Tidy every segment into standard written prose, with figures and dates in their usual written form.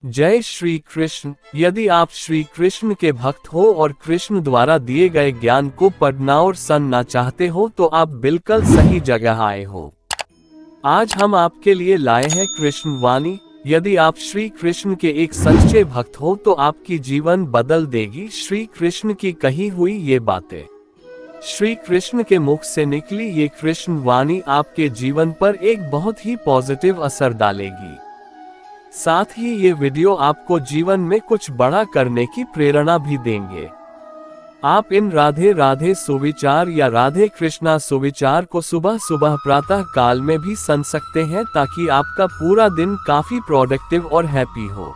जय श्री कृष्ण। यदि आप श्री कृष्ण के भक्त हो और कृष्ण द्वारा दिए गए ज्ञान को पढ़ना और सुनना चाहते हो तो आप बिल्कुल सही जगह आए हो। आज हम आपके लिए लाए हैं कृष्ण वाणी। यदि आप श्री कृष्ण के एक सच्चे भक्त हो तो आपकी जीवन बदल देगी श्री कृष्ण की कही हुई ये बातें। श्री कृष्ण के मुख से निकली ये कृष्ण वाणी आपके जीवन पर एक बहुत ही पॉजिटिव असर डालेगी। साथ ही ये वीडियो आपको जीवन में कुछ बड़ा करने की प्रेरणा भी देंगे। आप इन राधे राधे सुविचार या राधे कृष्णा सुविचार को सुबह सुबह प्रातः काल में भी सुन सकते हैं ताकि आपका पूरा दिन काफी प्रोडक्टिव और हैप्पी हो।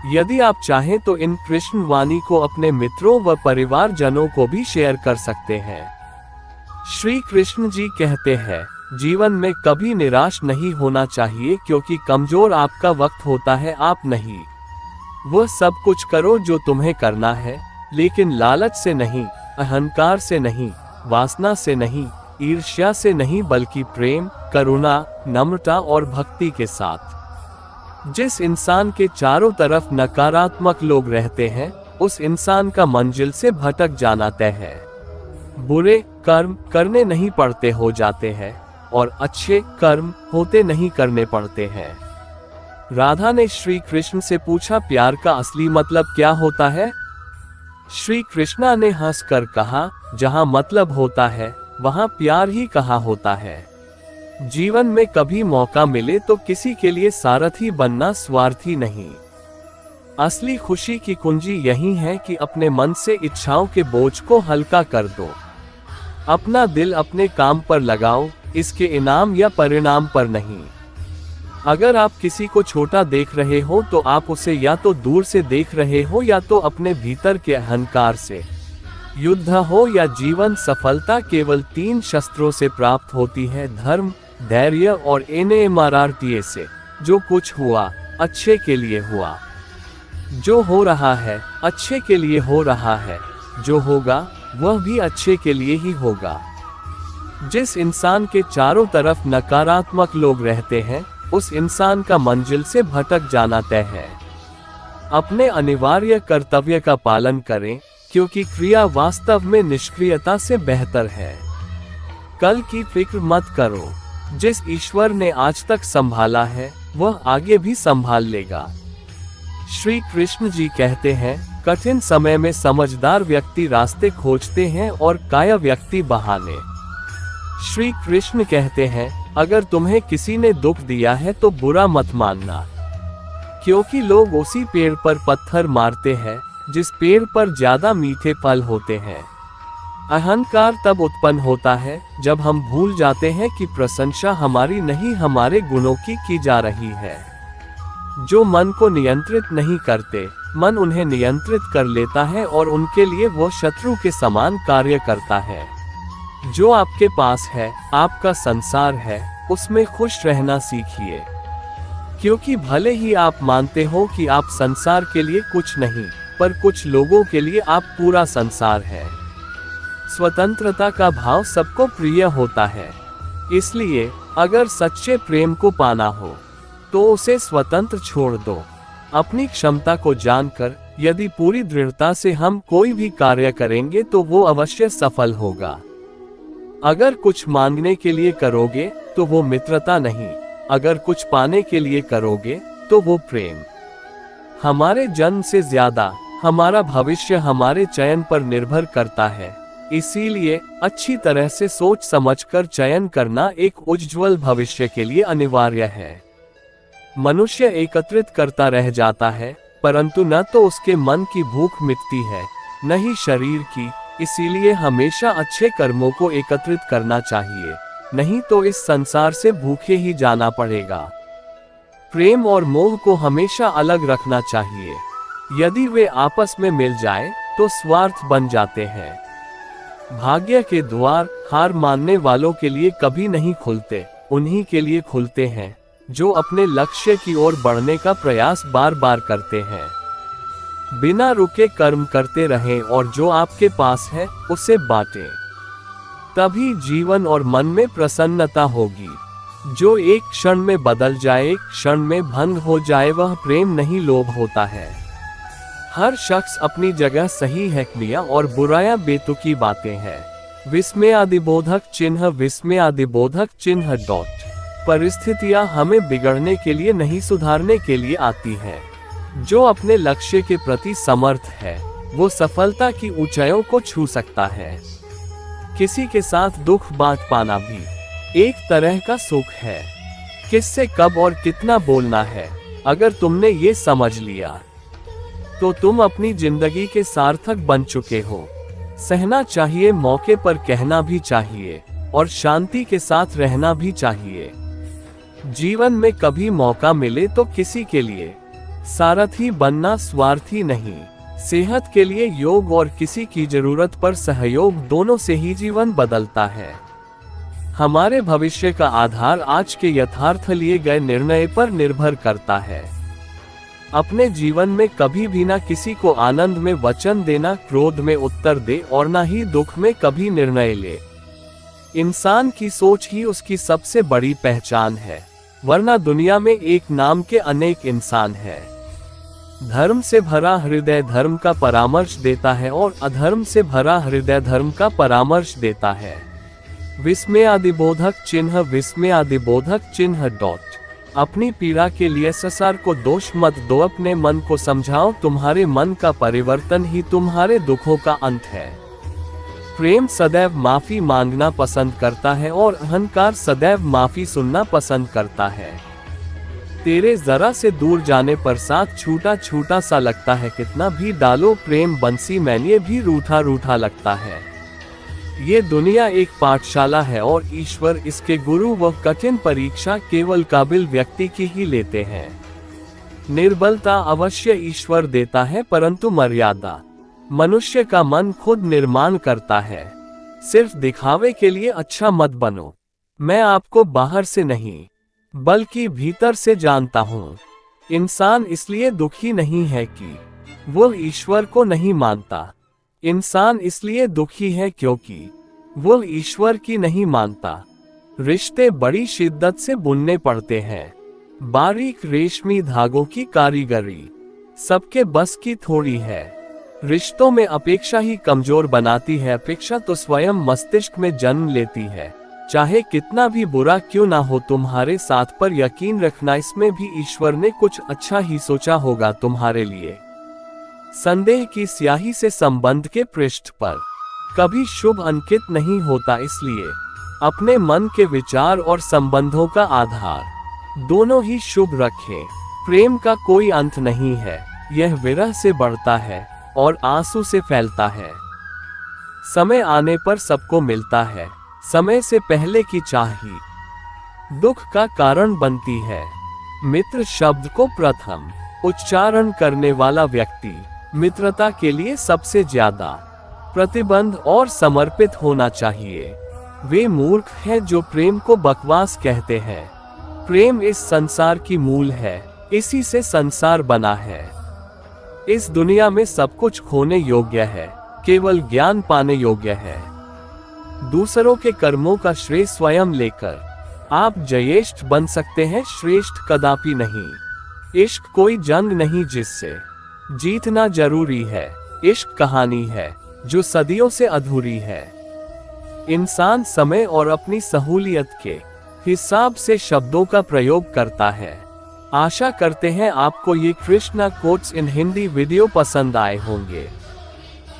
यदि आप चाहें तो इन कृष्ण वाणी को अपने मित्रों व परिवारजनों को भी शेयर कर सकते हैं। श्री कृष्ण जी कहते हैं, जीवन में कभी निराश नहीं होना चाहिए क्योंकि कमजोर आपका वक्त होता है, आप नहीं। वह सब कुछ करो जो तुम्हें करना है, लेकिन लालच से नहीं, अहंकार से नहीं, वासना से नहीं, ईर्ष्या से नहीं, बल्कि प्रेम, करुणा, नम्रता और भक्ति के साथ। जिस इंसान के चारों तरफ नकारात्मक लोग रहते हैं, उस इंसान का मंजिल से भटक जाना तय है। बुरे कर्म करने नहीं पड़ते हो जाते हैं और अच्छे कर्म होते नहीं करने पड़ते हैं। राधा ने श्री कृष्ण से पूछा, प्यार का असली मतलब क्या होता है? श्री कृष्णा ने हंसकर कहा, जहां मतलब होता है वहां प्यार ही कहाँ होता है। जीवन में कभी मौका मिले तो किसी के लिए सारथी बनना स्वार्थी नहीं। असली खुशी की कुंजी यही है कि अपने मन से इच्छाओं के बोझ को हल्का कर दो। अपना दिल अपने काम पर लगाओ, इसके इनाम या परिणाम पर नहीं। अगर आप किसी को छोटा देख रहे हो तो आप उसे या तो दूर से देख रहे हो या तो अपने भीतर के अहंकार से। युद्ध हो या जीवन, सफलता केवल 3 शस्त्रों से प्राप्त होती है, धर्म, धैर्य और NMRTA से। जो कुछ हुआ अच्छे के लिए हुआ, जो हो रहा है अच्छे के लिए हो रहा है, जो होगा वह भी अच्छे के लिए ही होगा। जिस इंसान के चारों तरफ नकारात्मक लोग रहते हैं, उस इंसान का मंजिल से भटक जाना तय है। अपने अनिवार्य कर्तव्य का पालन करें क्योंकि क्रिया वास्तव में निष्क्रियता से बेहतर है। कल की फिक्र मत करो, जिस ईश्वर ने आज तक संभाला है वह आगे भी संभाल लेगा। श्री कृष्ण जी कहते हैं, कठिन समय में समझदार व्यक्ति रास्ते खोजते हैं और काया व्यक्ति बहाने। श्री कृष्ण कहते हैं, अगर तुम्हें किसी ने दुख दिया है तो बुरा मत मानना, क्योंकि लोग उसी पेड़ पर पत्थर मारते हैं जिस पेड़ पर ज्यादा मीठे फल होते हैं। अहंकार तब उत्पन्न होता है जब हम भूल जाते हैं कि प्रशंसा हमारी नहीं, हमारे गुणों की जा रही है। जो मन को नियंत्रित नहीं करते, मन उन्हें नियंत्रित कर लेता है और उनके लिए वो शत्रु के समान कार्य करता है। जो आपके पास है, आपका संसार है, उसमें खुश रहना सीखिए, क्योंकि भले ही आप मानते हो कि आप संसार के लिए कुछ नहीं, पर कुछ लोगों के लिए आप पूरा संसार है। स्वतंत्रता का भाव सबको प्रिय होता है, इसलिए अगर सच्चे प्रेम को पाना हो तो उसे स्वतंत्र छोड़ दो। अपनी क्षमता को जानकर यदि पूरी दृढ़ता से हम कोई भी कार्य करेंगे तो वो अवश्य सफल होगा। अगर कुछ मांगने के लिए करोगे तो वो मित्रता नहीं, अगर कुछ पाने के लिए करोगे तो वो प्रेम। हमारे जन्म से ज्यादा हमारा भविष्य हमारे चयन पर निर्भर करता है, इसीलिए अच्छी तरह से सोच समझकर चयन करना एक उज्ज्वल भविष्य के लिए अनिवार्य है। मनुष्य एकत्रित करता रह जाता है, परंतु न तो उसके मन की भूख मिटती है, न ही शरीर की। इसीलिए हमेशा अच्छे कर्मों को एकत्रित करना चाहिए, नहीं तो इस संसार से भूखे ही जाना पड़ेगा। प्रेम और मोह को हमेशा अलग रखना चाहिए। यदि वे आपस में मिल जाएं, तो स्वार्थ बन जाते हैं। भाग्य के द्वार हार मानने वालों के लिए कभी नहीं खुलते, उन्हीं के लिए खुलते हैं जो अपने लक्ष्य की ओर बढ़ने का प्रयास बार बार करते हैं। बिना रुके कर्म करते रहें और जो आपके पास है उसे बांटें, तभी जीवन और मन में प्रसन्नता होगी। जो एक क्षण में बदल जाए, एक क्षण में भंग हो जाए, वह प्रेम नहीं लोभ होता है। हर शख्स अपनी जगह सही है, क्रिया और बुराया बेतुकी बातें हैं। विस्मयादिबोधक चिन्ह, विस्मयादिबोधक चिन्ह डॉट। परिस्थितियां हमें बिगड़ने के लिए नहीं, सुधारने के लिए आती हैं। जो अपने लक्ष्य के प्रति समर्थ है वो सफलता की ऊंचाइयों को छू सकता है। किसी के साथ दुख बांट पाना भी एक तरह का सुख है। किससे कब और कितना बोलना है, अगर तुमने ये समझ लिया तो तुम अपनी जिंदगी के सार्थक बन चुके हो। सहना चाहिए, मौके पर कहना भी चाहिए और शांति के साथ रहना भी चाहिए। जीवन में कभी मौका मिले तो किसी के लिए सारथी बनना, स्वार्थी नहीं। सेहत के लिए योग और किसी की जरूरत पर सहयोग, दोनों से ही जीवन बदलता है। हमारे भविष्य का आधार आज के यथार्थ लिए गए निर्णय पर निर्भर करता है। अपने जीवन में कभी भी ना किसी को आनंद में वचन देना, क्रोध में उत्तर दे और ना ही दुख में कभी निर्णय ले। इंसान की सोच ही उसकी सबसे बड़ी पहचान है, वरना दुनिया में एक नाम के अनेक इंसान हैं। धर्म से भरा हृदय धर्म का परामर्श देता है और अधर्म से भरा हृदय धर्म का परामर्श देता है। विस्मयादिबोधक चिन्ह, विस्मयादिबोधक चिन्ह डॉट। अपनी पीड़ा के लिए संसार को दोष मत दो, अपने मन को समझाओ। तुम्हारे मन का परिवर्तन ही तुम्हारे दुखों का अंत है। प्रेम सदैव माफी मांगना पसंद करता है और अहंकार सदैव माफी सुनना पसंद करता है। तेरे जरा से दूर जाने पर साथ छूटा छूटा सा लगता है, कितना भी डालो प्रेम बंसी मैंने भी रूठा रूठा लगता है। ये दुनिया एक पाठशाला है और ईश्वर इसके गुरु व कठिन परीक्षा केवल काबिल व्यक्ति की ही लेते हैं। निर्बलता अवश्य ईश्वर देता है, परंतु मर्यादा मनुष्य का मन खुद निर्माण करता है। सिर्फ दिखावे के लिए अच्छा मत बनो। मैं आपको बाहर से नहीं बल्कि भीतर से जानता हूँ। इंसान इसलिए दुखी नहीं है कि वो ईश्वर को नहीं मानता। इंसान इसलिए दुखी है क्योंकि वो ईश्वर की नहीं मानता। रिश्ते बड़ी शिद्दत से बुनने पड़ते हैं। बारीक रेशमी धागों की कारीगरी सबके बस की थोड़ी है। रिश्तों में अपेक्षा ही कमजोर बनाती है। अपेक्षा तो स्वयं मस्तिष्क में जन्म लेती है। चाहे कितना भी बुरा क्यों ना हो तुम्हारे साथ, पर यकीन रखना इसमें भी ईश्वर ने कुछ अच्छा ही सोचा होगा तुम्हारे लिए। संदेह की स्याही से संबंध के पृष्ठ पर कभी शुभ अंकित नहीं होता, इसलिए अपने मन के विचार और संबंधों का आधार दोनों ही शुभ रखें। प्रेम का कोई अंत नहीं है, यह विरह से बढ़ता है और आंसू से फैलता है। समय आने पर सबको मिलता है, समय से पहले की चाह ही दुख का कारण बनती है। मित्र शब्द को प्रथम उच्चारण करने वाला व्यक्ति मित्रता के लिए सबसे ज्यादा प्रतिबंध और समर्पित होना चाहिए। वे मूर्ख हैं जो प्रेम को बकवास कहते हैं। प्रेम इस संसार की मूल है, इसी से संसार बना है। इस दुनिया में सब कुछ खोने योग्य है, केवल ज्ञान पाने योग्य है। दूसरों के कर्मों का श्रेय स्वयं लेकर आप जयेष्ठ बन सकते हैं, श्रेष्ठ कदापि नहीं। इश्क कोई जंग नहीं जिससे जीतना जरूरी है। इश्क कहानी है जो सदियों से अधूरी है। इंसान समय और अपनी सहूलियत के हिसाब से शब्दों का प्रयोग करता है। आशा करते हैं आपको ये Krishna quotes in Hindi video पसंद आए होंगे।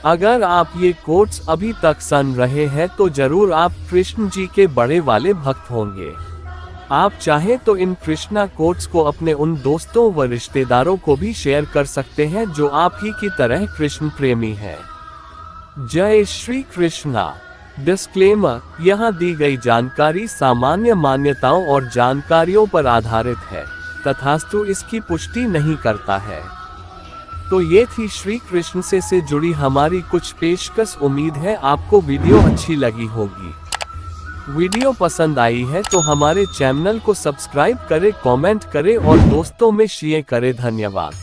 अगर आप ये कोट्स अभी तक सुन रहे हैं तो जरूर आप कृष्ण जी के बड़े वाले भक्त होंगे। आप चाहें तो इन कृष्णा कोट्स को अपने उन दोस्तों व रिश्तेदारों को भी शेयर कर सकते हैं जो आप ही की तरह कृष्ण प्रेमी हैं। जय श्री कृष्णा। डिस्क्लेमर, यहाँ दी गई जानकारी सामान्य मान्यताओं और जानकारियों पर आधारित है, तथास्तु इसकी पुष्टि नहीं करता है। तो ये थी श्री कृष्ण से जुड़ी हमारी कुछ पेशकश। उम्मीद है आपको वीडियो अच्छी लगी होगी। वीडियो पसंद आई है तो हमारे चैनल को सब्सक्राइब करें, कमेंट करें और दोस्तों में शेयर करें। धन्यवाद।